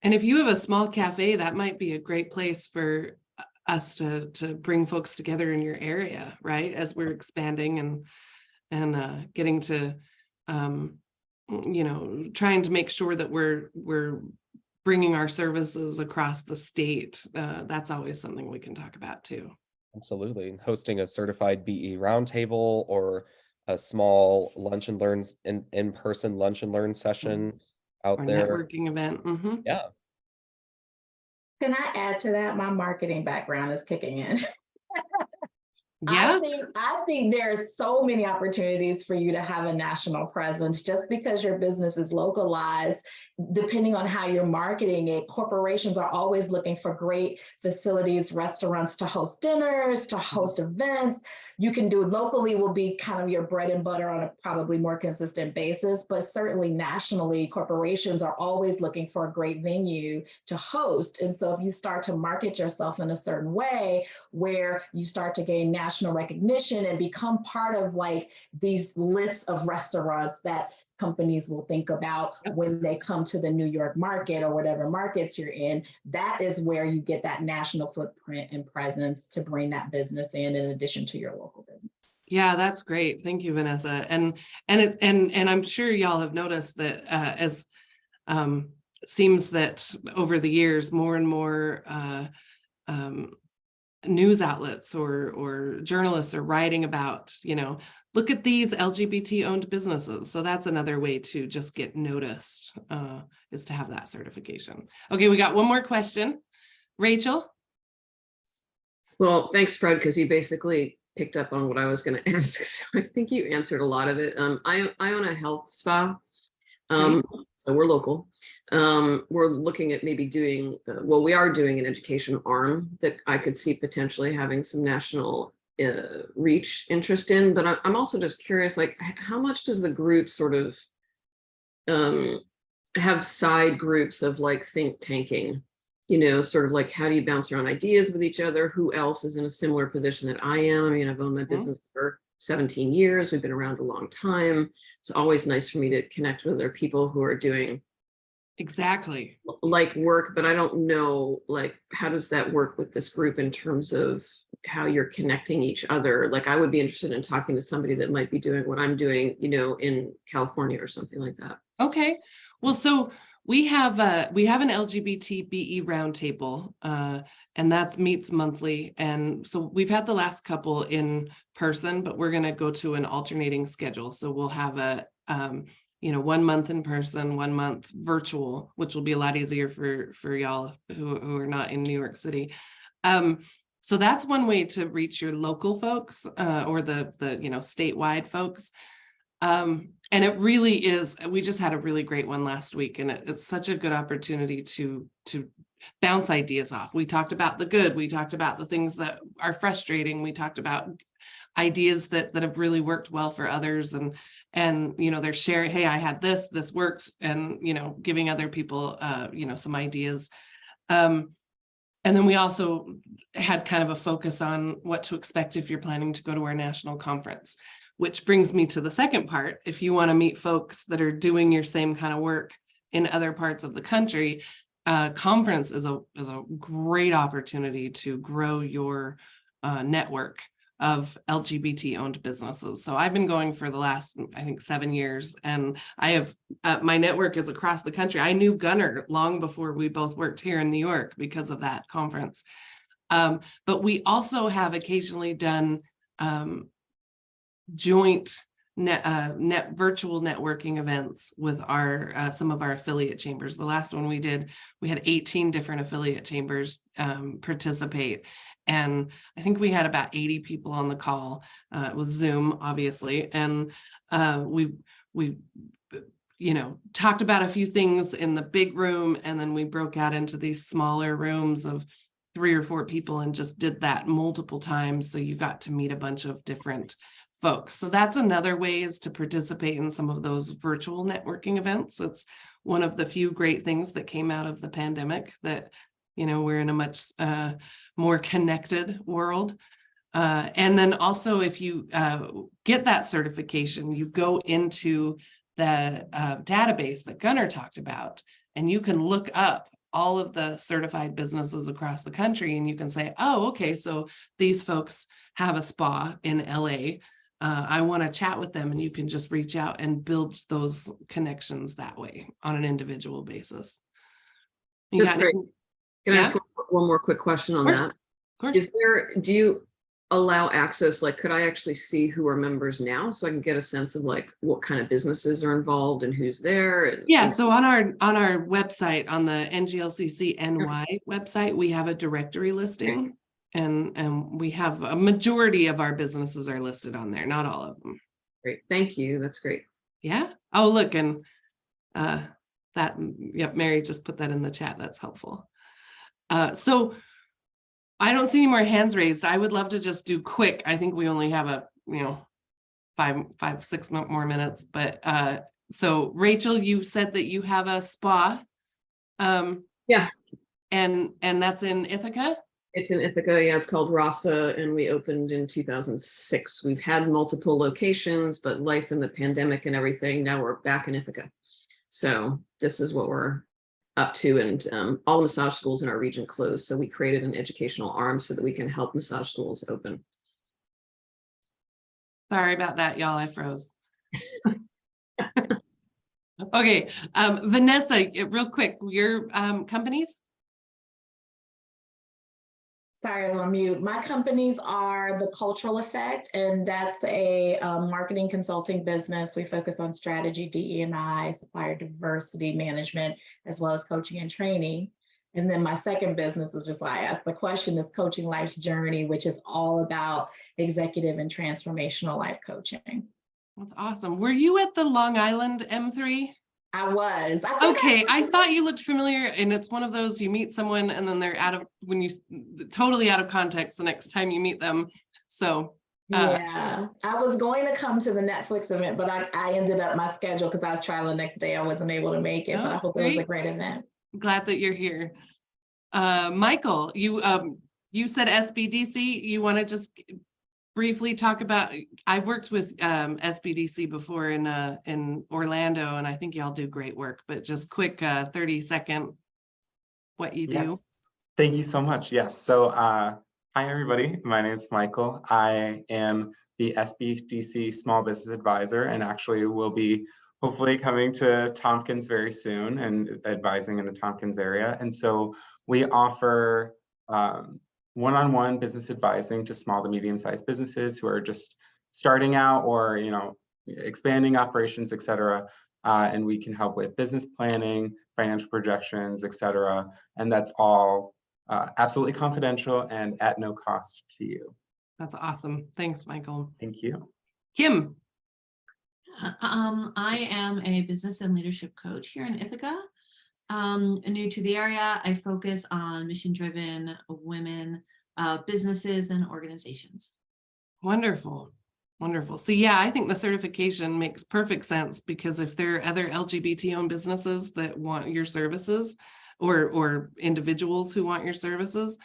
if you have a small cafe, that might be a great place for us to bring folks together in your area, right? As we're expanding and getting to, trying to make sure that we're bringing our services across the state. That's always something we can talk about too. Absolutely. Hosting a certified BE roundtable or a small lunch and learns in-person lunch and learn session out Or there. networking event. Yeah. Can I add to that? My marketing background is kicking in. Yeah. I think there's so many opportunities for you to have a national presence. Just because your business is localized, depending on how you're marketing it, corporations are always looking for great facilities, restaurants to host dinners, to host events. You can do locally will be kind of your bread and butter on a probably more consistent basis, but certainly nationally, corporations are always looking for a great venue to host. And so if you start to market yourself in a certain way where you start to gain national recognition and become part of like these lists of restaurants that companies will think about when they come to the New York market or whatever markets you're in, that is where you get that national footprint and presence to bring that business in addition to your local business. Yeah, that's great. Thank you, Vanessa. And I'm sure y'all have noticed that as seems that over the years, more and more news outlets or journalists are writing about, look at these LGBT owned businesses. So that's another way to just get noticed, is to have that certification. Okay, we got one more question. Rachel? Well, thanks, Fred, because you basically picked up on what I was going to ask. So I think you answered a lot of it. I own a health spa. So we're local. We're looking at maybe doing, we are doing an education arm that I could see potentially having some national reach interest in, but I'm also just curious, like how much does the group sort of have side groups of like think tanking, sort of like how do you bounce around ideas with each other? Who else is in a similar position that I am? I mean, I've owned my business for 17 years. We've been around a long time. It's always nice for me to connect with other people who are doing exactly like work, but I don't know, like, how does that work with this group in terms of how you're connecting each other? Like, I would be interested in talking to somebody that might be doing what I'm doing, in California or something like that. Okay. Well, so we have an LGBTBE roundtable, and that meets monthly. And so we've had the last couple in person, but we're going to go to an alternating schedule. So we'll have a 1 month in person, 1 month virtual, which will be a lot easier for y'all who are not in New York City. So that's one way to reach your local folks or the statewide folks. And it really is, we just had a really great one last week, and it's such a good opportunity to bounce ideas off. We talked about the good, we talked about the things that are frustrating, we talked about ideas that have really worked well for others, and you know, they're sharing, hey, I had this worked, and you know, giving other people you know, some ideas. And then we also had kind of a focus on what to expect if you're planning to go to our national conference, which brings me to the second part. If you want to meet folks that are doing your same kind of work in other parts of the country, conference is a great opportunity to grow your network of LGBT owned businesses. So I've been going for the last, I think, 7 years, and I have my network is across the country. I knew Gunnar long before we both worked here in New York because of that conference. But we also have occasionally done joint virtual networking events with our some of our affiliate chambers. The last one we did, we had 18 different affiliate chambers participate, and I think we had about 80 people on the call. It was Zoom, obviously, and we you know, talked about a few things in the big room, and then we broke out into these smaller rooms of 3 or 4 people and just did that multiple times, so you got to meet a bunch of different folks. So that's another way, is to participate in some of those virtual networking events. It's one of the few great things that came out of the pandemic, that, you know, we're in a much more connected world. And then also, if you get that certification, you go into the database that Gunnar talked about, and you can look up all of the certified businesses across the country, and you can say, oh, okay, so these folks have a spa in LA. I want to chat with them, and you can just reach out and build those connections that way on an individual basis. That's great. Can I ask one more quick question on that? Of course. Do you allow access, like, could I actually see who are members now, so I can get a sense of like what kind of businesses are involved and who's there? And, yeah, so on our website, on the NGLCC NY website, we have a directory listing. And we have a majority of our businesses are listed on there, not all of them. Great, thank you. That's great. Yeah. Oh, look, and that, yep, Mary just put that in the chat. That's helpful. So I don't see any more hands raised. I would love to just do quick. I think we only have you know, 6 more minutes, but so Rachel, you said that you have a spa. Yeah. And that's in Ithaca? It's in Ithaca, yeah, it's called Rasa, and we opened in 2006. We've had multiple locations, but life and the pandemic and everything, now we're back in Ithaca. So this is what we're up to, and all the massage schools in our region closed, so we created an educational arm so that we can help massage schools open. Sorry about that, y'all, I froze. Okay, Vanessa, real quick, your companies? Sorry, I was on mute. My companies are The Cultural Effect, and that's a marketing consulting business. We focus on strategy, DE&I, supplier diversity management, as well as coaching and training. And then my second business is just why I asked the question, is Coaching Life's Journey, which is all about executive and transformational life coaching. That's awesome. Were you at the Long Island M3? I was. Okay, I thought you looked familiar, and it's one of those, you meet someone and then they're totally out of context the next time you meet them. So yeah, I was going to come to the Netflix event, but I ended up my schedule because I was traveling the next day. I wasn't able to make it, but I hope it was a great event. Glad that you're here. Michael, you said SBDC. You want to just briefly talk about, I've worked with SBDC before in Orlando, and I think y'all do great work, but just quick 30-second what you do. Yes. Thank you so much. Yes. So hi, everybody. My name is Michael. I am the SBDC Small Business Advisor, and actually will be hopefully coming to Tompkins very soon and advising in the Tompkins area. And so we offer one-on-one business advising to small to medium-sized businesses who are just starting out, or, you know, expanding operations, et cetera. And we can help with business planning, financial projections, et cetera. And that's all absolutely confidential and at no cost to you. That's awesome. Thanks, Michael. Thank you. Kim. I am a business and leadership coach here in Ithaca. New to the area, I focus on mission-driven women, businesses and organizations. Wonderful. Wonderful. So yeah, I think the certification makes perfect sense, because if there are other LGBT owned businesses that want your services, or individuals who want your services,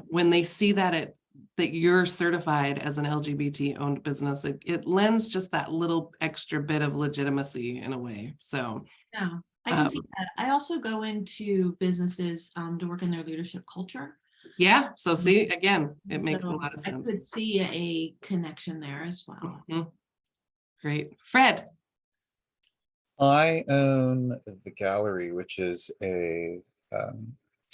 when they see that that you're certified as an LGBT owned business, it lends just that little extra bit of legitimacy in a way. So Yeah, I can see that. I also go into businesses to work in their leadership culture. yeah, so see, again, it makes a So lot of I sense. could see a connection there as well. Mhm. Great. Fred. I own the gallery, which is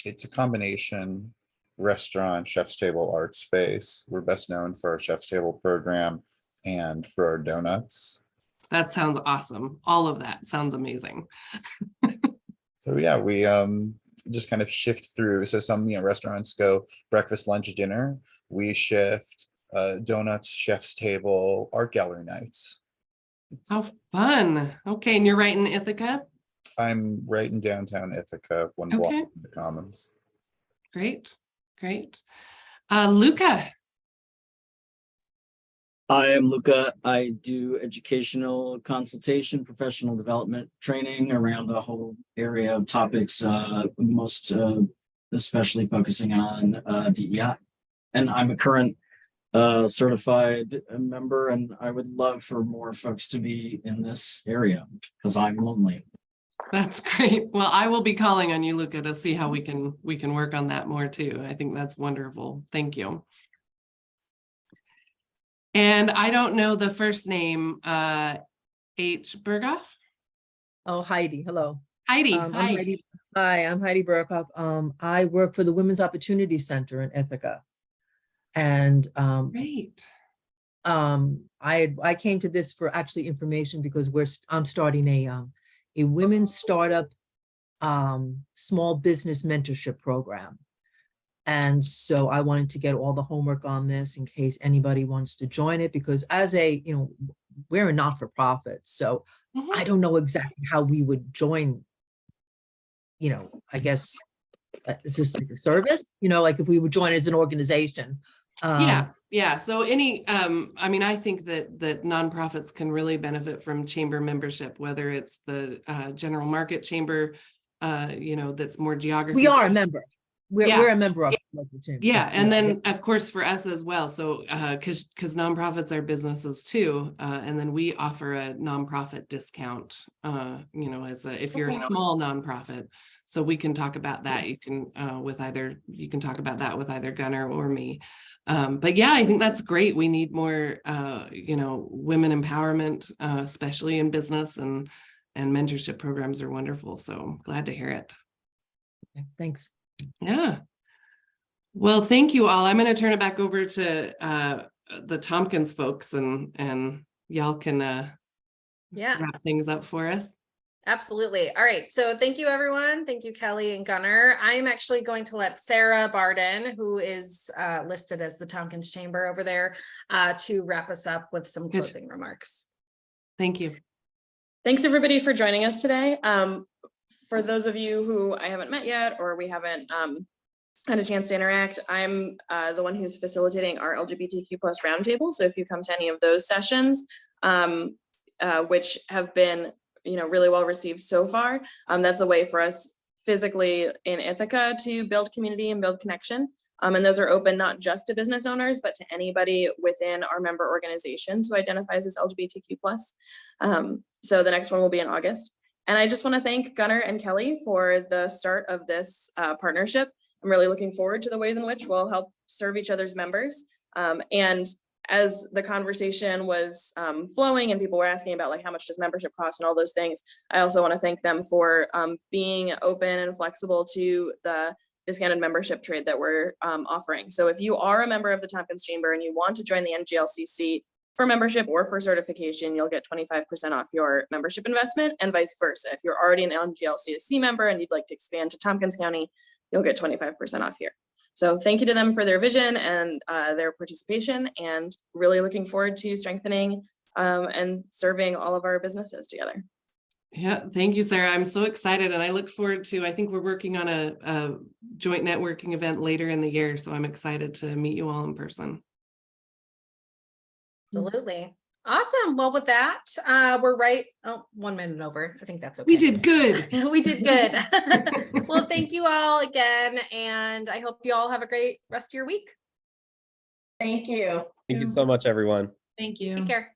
it's a combination restaurant, chef's table, art space. We're best known for our chef's table program and for our donuts. That sounds awesome. All of that sounds amazing. So yeah, we just kind of shift through. So some restaurants go breakfast, lunch, dinner. We shift donuts, chef's table, art gallery nights. How fun. Okay, and you're right in Ithaca? I'm right in downtown Ithaca, one block Okay. from the Commons. Great, great. Luca. Hi, I'm Luca. I do educational consultation, professional development training around the whole area of topics, especially focusing on DEI. And I'm a current certified member, and I would love for more folks to be in this area because I'm lonely. That's great. Well, I will be calling on you, Luca, to see how we can work on that more too. I think that's wonderful. Thank you. And I don't know the first name, H. Berghoff? Oh, Heidi, hello. Heidi, I'm hi. Heidi. Hi, I'm Heidi Berghoff. I work for the Women's Opportunity Center in Ithaca. And Great. I came to this for actually information because I'm starting a women's startup small business mentorship program. And so I wanted to get all the homework on this in case anybody wants to join it, because as we're a not-for-profit, so I don't know exactly how we would join, I guess, is this like a service? Like if we would join as an organization. Yeah. So I think that nonprofits can really benefit from chamber membership, whether it's the general market chamber, that's more geography. We are a member. We're a member of local team. Yeah, and then of course for us as well. So because nonprofits are businesses too, and then we offer a nonprofit discount. If you're a small nonprofit. So we can talk about that. You can talk about that with either Gunnar or me. But yeah, I think that's great. We need more women empowerment, especially in business, and mentorship programs are wonderful. So glad to hear it. Okay, thanks. Yeah. Well, thank you all. I'm going to turn it back over to the Tompkins folks, and y'all can wrap things up for us. Absolutely. All right. So thank you, everyone. Thank you, Kelly and Gunnar. I'm actually going to let Sarah Barden, who is listed as the Tompkins Chamber over there, to wrap us up with some closing remarks. Thank you. Thanks, everybody, for joining us today. For those of you who I haven't met yet, or we haven't had a chance to interact, I'm the one who's facilitating our LGBTQ plus roundtable. So if you come to any of those sessions, which have been really well received so far, that's a way for us physically in Ithaca to build community and build connection. And those are open not just to business owners, but to anybody within our member organizations who identifies as LGBTQ plus. So the next one will be in August. And I just want to thank Gunnar and Kelly for the start of this partnership. I'm really looking forward to the ways in which we'll help serve each other's members. And as the conversation was flowing and people were asking about how much does membership cost and all those things, I also want to thank them for being open and flexible to the discounted membership trade that we're offering. So if you are a member of the Tompkins Chamber and you want to join the NGLCC for membership or for certification, you'll get 25% off your membership investment, and vice versa. If you're already an NGLCC member and you'd like to expand to Tompkins County, you'll get 25% off here. So thank you to them for their vision and their participation, and really looking forward to strengthening and serving all of our businesses together. Yeah, thank you, Sarah. I'm so excited, and I look forward to, I think we're working on a joint networking event later in the year, so I'm excited to meet you all in person. Absolutely. Awesome. Well, with that, we're right. Oh, 1 minute over. I think that's okay. We did good. We did good. Well, thank you all again. And I hope you all have a great rest of your week. Thank you. Thank you so much, everyone. Thank you. Take care.